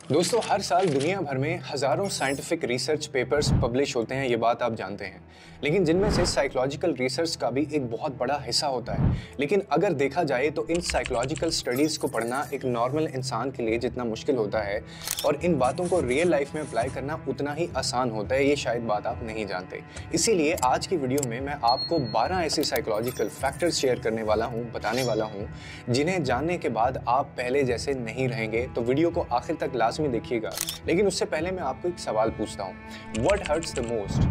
दोस्तों, हर साल दुनिया भर में हजारों साइंटिफिक रिसर्च पेपर्स पब्लिश होते हैं, ये बात आप जानते हैं। लेकिन जिनमें से साइकोलॉजिकल रिसर्च का भी एक बहुत बड़ा हिस्सा होता है। लेकिन अगर देखा जाए तो इन साइकोलॉजिकल स्टडीज़ को पढ़ना एक नॉर्मल इंसान के लिए जितना मुश्किल होता है और इन बातों को रियल लाइफ में अप्लाई करना उतना ही आसान होता है, ये शायद बात आप नहीं जानते। इसीलिए आज की वीडियो में मैं आपको 12 ऐसे साइकोलॉजिकल फैक्टर्स शेयर करने वाला हूँ, बताने वाला हूँ, जिन्हें जानने के बाद आप पहले जैसे नहीं रहेंगे। तो वीडियो को आखिर तक में देखिएगा। लेकिन उससे पहले मैं आपको एक सवाल पूछता हूं, व्हाट हर्ट्स द मोस्ट,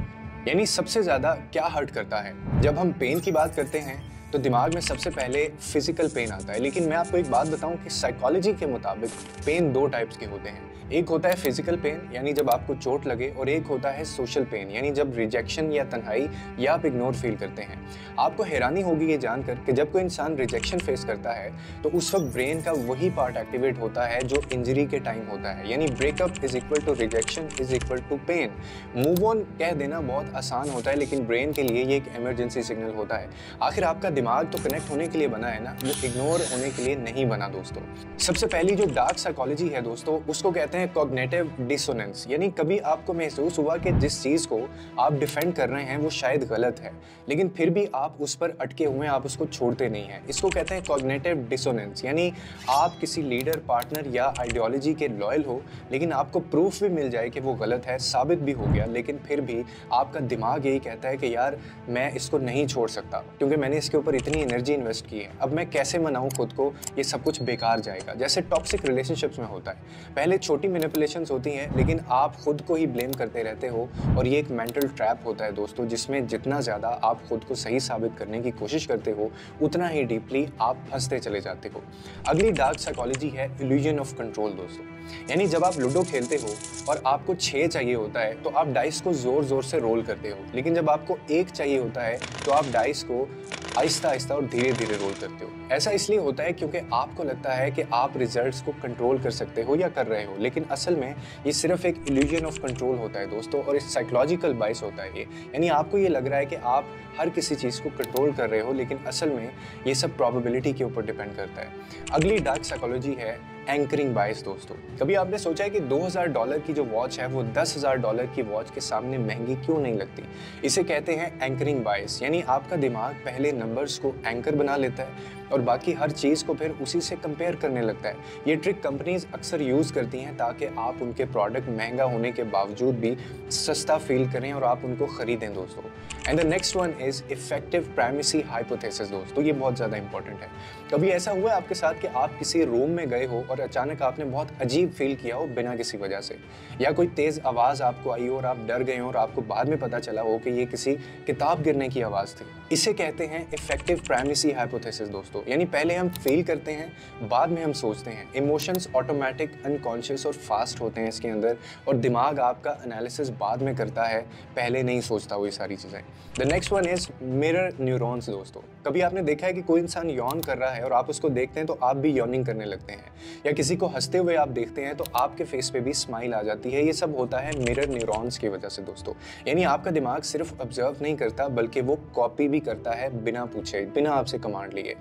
यानी सबसे ज्यादा क्या हर्ट करता है। जब हम पेन की बात करते हैं तो दिमाग में सबसे पहले फिजिकल पेन आता है। लेकिन मैं आपको एक बात बताऊं कि साइकोलॉजी के मुताबिक पेन दो टाइप्स के होते हैं। एक होता है फिजिकल पेन, यानी जब आपको चोट लगे, और एक होता है सोशल पेन, यानी जब रिजेक्शन या तन्हाई या आप इग्नोर फील करते हैं। आपको हैरानी होगी ये जानकर कि जब कोई इंसान रिजेक्शन फेस करता है तो उस वक्त ब्रेन का वही पार्ट एक्टिवेट होता है जो इंजरी के टाइम होता है। यानी breakup is equal to rejection is equal to pain. Move on कह देना बहुत आसान होता है, लेकिन ब्रेन के लिए ये एक इमरजेंसी सिग्नल होता है। आखिर आपका दिमाग तो कनेक्ट होने के लिए बना है ना, वो इग्नोर होने के लिए नहीं बना दोस्तों। सबसे पहली जो डार्क साइकोलॉजी है दोस्तों, उसको कहते हैं कॉग्निटिव डिसोनेंस। यानी कभी आपको महसूस हुआ कि जिस चीज को आप डिफेंड कर रहे हैं वो शायद गलत है, लेकिन फिर भी आप उस पर अटके हुए हैं, आप उसको छोड़ते नहीं हैं। इसको कहते हैं कॉग्निटिव डिसोनेंस। यानी आप किसी लीडर, पार्टनर या आइडियोलॉजी के लॉयल हो, लेकिन आपको प्रूफ भी मिल जाए कि वो गलत है, साबित भी हो गया, लेकिन फिर भी आपका दिमाग यही कहता है कि यार मैं इसको नहीं छोड़ सकता क्योंकि मैंने इसके ऊपर इतनी एनर्जी इन्वेस्ट की है, अब मैं कैसे मनाऊं खुद को, ये सब कुछ बेकार जाएगा। जैसे टॉक्सिक रिलेशनशिप्स में होता है, पहले छोटी मैनिपुलेशंस होती हैं लेकिन आप खुद को ही ब्लेम करते रहते हो, और ये एक मेंटल ट्रैप होता है दोस्तों, जिसमें जितना ज़्यादा आप खुद को सही साबित करने की कोशिश करते हो उतना ही डीपली आप फंसते चले जाते हो। अगली डार्क साइकोलॉजी है इल्यूजन ऑफ कंट्रोल दोस्तों। यानी जब आप लूडो खेलते हो और आपको 6 चाहिए होता है तो आप डाइस को जोर जोर से रोल करते हो, लेकिन जब आपको 1 चाहिए होता है तो आप डाइस को आहिस्ता आहिस्ता और धीरे धीरे रोल करते हो। ऐसा इसलिए होता है क्योंकि आपको लगता है कि आप रिजल्ट्स को कंट्रोल कर सकते हो या कर रहे हो, लेकिन असल में ये सिर्फ एक इल्यूजन ऑफ कंट्रोल होता है दोस्तों, और इस साइकोलॉजिकल बायस होता है ये। यानी आपको ये लग रहा है कि आप हर किसी चीज़ को कंट्रोल कर रहे हो, लेकिन असल में ये सब प्रोबेबिलिटी के ऊपर डिपेंड करता है। अगली डार्क साइकोलॉजी है एंकरिंग बायस दोस्तों। कभी आपने सोचा है कि $2000 की जो वॉच है वो $10,000 की वॉच के सामने महंगी क्यों नहीं लगती? इसे कहते हैं एंकरिंग बायस। यानी आपका दिमाग पहले नंबर्स को एंकर बना लेता है और बाकी हर चीज़ को फिर उसी से कंपेयर करने लगता है। ये ट्रिक कंपनीज अक्सर यूज़ करती हैं ताकि आप उनके प्रोडक्ट महंगा होने के बावजूद भी सस्ता फील करें और आप उनको खरीदें दोस्तों। And the next one is effective primacy hypothesis दोस्तों। ये बहुत ज़्यादा इंपॉर्टेंट है। कभी ऐसा हुआ है आपके साथ कि आप किसी रूम में गए हो और अचानक आपने बहुत अजीब फील किया हो बिना किसी वजह से, या कोई तेज़ आवाज़ आपको आई हो और आप डर गए हो और आपको बाद में पता चला हो कि ये किसी किताब गिरने की आवाज़ थी? इसे कहते हैं इफेक्टिव प्राइमेसी हाइपोथेसिस दोस्तों। यानी पहले हम फील करते हैं, बाद में हम सोचते हैं। इमोशंस ऑटोमेटिक, अनकॉन्शियस और फास्ट होते हैं इसके अंदर, और दिमाग आपका एनालिसिस बाद में करता है, पहले नहीं सोचता वो ये सारी चीज़ें। The next one is mirror neurons दोस्तों। कभी आपने देखा है कि कोई इंसान यॉन कर रहा है और आप उसको देखते हैं तो आप भी यॉनिंग करने लगते हैं, या किसी को हंसते हुए आप देखते हैं तो आपके फेस पे भी स्माइल आ जाती है। ये सब होता है मिरर न्यूरॉन्स की वजह से दोस्तों। यानी आपका दिमाग सिर्फ ऑब्जर्व नहीं करता बल्कि वो कॉपी भी करता है बिना पूछे, बिना आपसे कमांड लिए।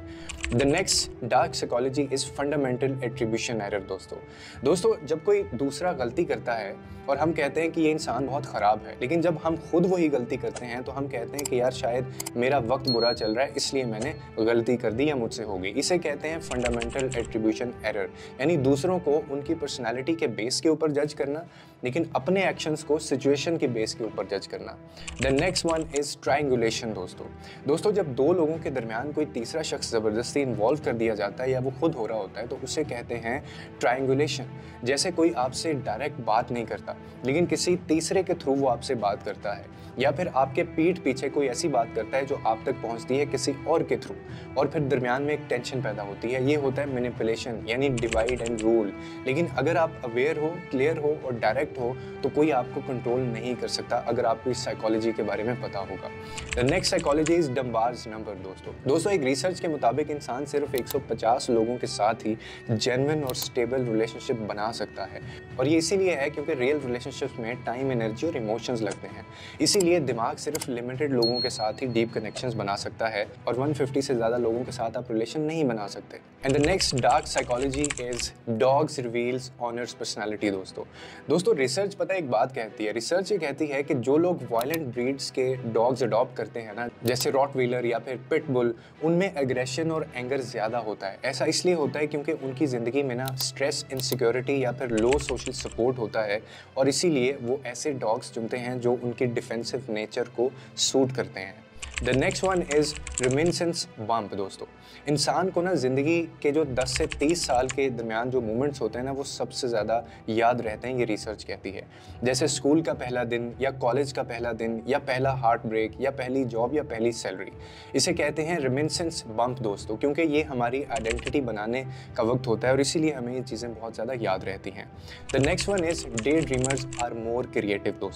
The next dark psychology is fundamental attribution error दोस्तों, जब कोई दूसरा गलती करता है और हम कहते हैं कि ये इंसान बहुत ख़राब है, लेकिन जब हम खुद वही गलती करते हैं तो हम कहते हैं कि यार शायद मेरा वक्त बुरा चल रहा है इसलिए मैंने गलती कर दी या मुझसे हो गई। इसे कहते हैं फंडामेंटल एट्रीब्यूशन एरर। यानी दूसरों को उनकी पर्सनैलिटी के बेस के ऊपर जज करना, लेकिन अपने एक्शंस को सिचुएशन के बेस के ऊपर जज करना। The next one is triangulation दोस्तों, जब दो लोगों के दरमियान कोई तीसरा शख्स ज़बरदस्ती इन्वॉल्व कर दिया जाता है या वो खुद हो रहा होता है तो उसे कहते हैं ट्रायंगुलेशन। जैसे कोई आपसे डायरेक्ट बात नहीं करता लेकिन किसी तीसरे के थ्रू वो आपसे बात करता है, या फिर आपके पीठ पीछे कोई ऐसी बात करता है जो आप तक पहुंचती है किसी और के थ्रू, और फिर दरमियान में एक टेंशन पैदा होती है। ये होता है मैनिपुलेशन, यानी डिवाइड एंड रूल। लेकिन अगर आप अवेयर हो, क्लियर हो और डायरेक्ट हो तो कोई आपको कंट्रोल नहीं कर सकता, अगर आपको इस साइकोलॉजी के बारे में पता होगा। The next psychology is Dunbar's number दोस्तों, एक रिसर्च के मुताबिक इंसान सिर्फ 150 लोगों के साथ ही जेन्युइन और स्टेबल रिलेशनशिप बना सकता है, और ये इसीलिए है क्योंकि रियल एक्सक्लूसिव रिलेशनशिप्स में टाइम, एनर्जी और इमोशंस लगते हैं। इसीलिए दिमाग सिर्फ लिमिटेड लोगों के साथ ही डीप कनेक्शंस बना सकता है और 150 से ज़्यादा लोगों के साथ आप रिलेशन नहीं बना सकते। And the next dark psychology is dogs reveals honours personality. दोस्तों रिसर्च पता है एक बात कहती है, रिसर्च ये कहती है कि जो लोग वायलेंट ब्रीड्स के डॉग्स अडॉप्ट करते हैं ना, जैसे रॉटवीलर या फिर पिटबुल, उनमें एग्रेशन और एंगर ज़्यादा होता है। ऐसा इसलिए होता है क्योंकि उनकी ज़िंदगी में ना स्ट्रेस, इनसिक्योरिटी या फिर लो सोशल सपोर्ट होता है और इसीलिए वो ऐसे डॉग्स चुनते हैं जो उनकी डिफेंसिव नेचर को सूट करते हैं। The next one is reminiscence bump. दोस्तों इंसान को ना ज़िंदगी के जो 10 से 30 साल के दरमियान जो मोमेंट्स होते हैं ना, वो सबसे ज़्यादा याद रहते हैं, ये रिसर्च कहती है। जैसे स्कूल का पहला दिन या कॉलेज का पहला दिन या पहला हार्ट ब्रेक या पहली जॉब या पहली सैलरी, इसे कहते हैं रिमिनिसेंस बम्प दोस्तों, क्योंकि ये हमारी आइडेंटिटी बनाने का वक्त होता है और इसीलिए हमें ये चीज़ें बहुत ज़्यादा याद रहती हैं। The next one is daydreamers are more creative.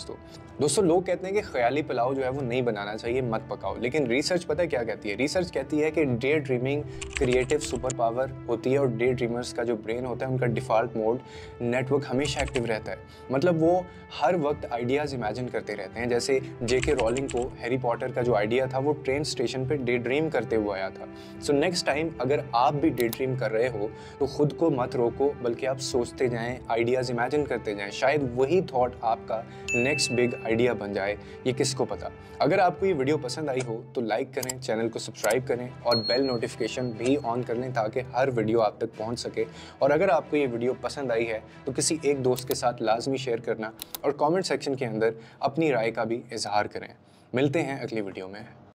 दोस्तों लोग कहते हैं कि ख्याली पुलाव जो है वो नहीं बनाना चाहिए, मत पकाओ, लेकिन रिसर्च पता है क्या कहती है? रिसर्च कहती है कि day dreaming creative super power होती है और डे ड्रीमर्स का जो ब्रेन होता है, उनका डिफ़ॉल्ट मोड नेटवर्क हमेशा एक्टिव रहता है। मतलब वो हर वक्त आइडियाज़ इमेजिन करते रहते हैं। जैसे जेके रॉलिंग को हैरी पॉटर का जो आइडिया था वो train station per day dream करते हुए आया था। सो नेक्स्ट टाइम अगर आप भी डे ड्रीम कर रहे हो तो खुद को मत रोको, बल्कि आप सोचते जाएँ, आइडियाज़ इमेजिन करते जाएँ। शायद वही थॉट आपका नेक्स्ट बिग आइडिया बन जाए, ये किसको पता। अगर आपको ये वीडियो पसंद आई हो तो लाइक करें, चैनल को सब्सक्राइब करें और बेल नोटिफिकेशन भी ऑन कर लें ताकि हर वीडियो आप तक पहुंच सके। और अगर आपको ये वीडियो पसंद आई है तो किसी एक दोस्त के साथ लाजमी शेयर करना और कमेंट सेक्शन के अंदर अपनी राय का भी इजहार करें। मिलते हैं अगली वीडियो में।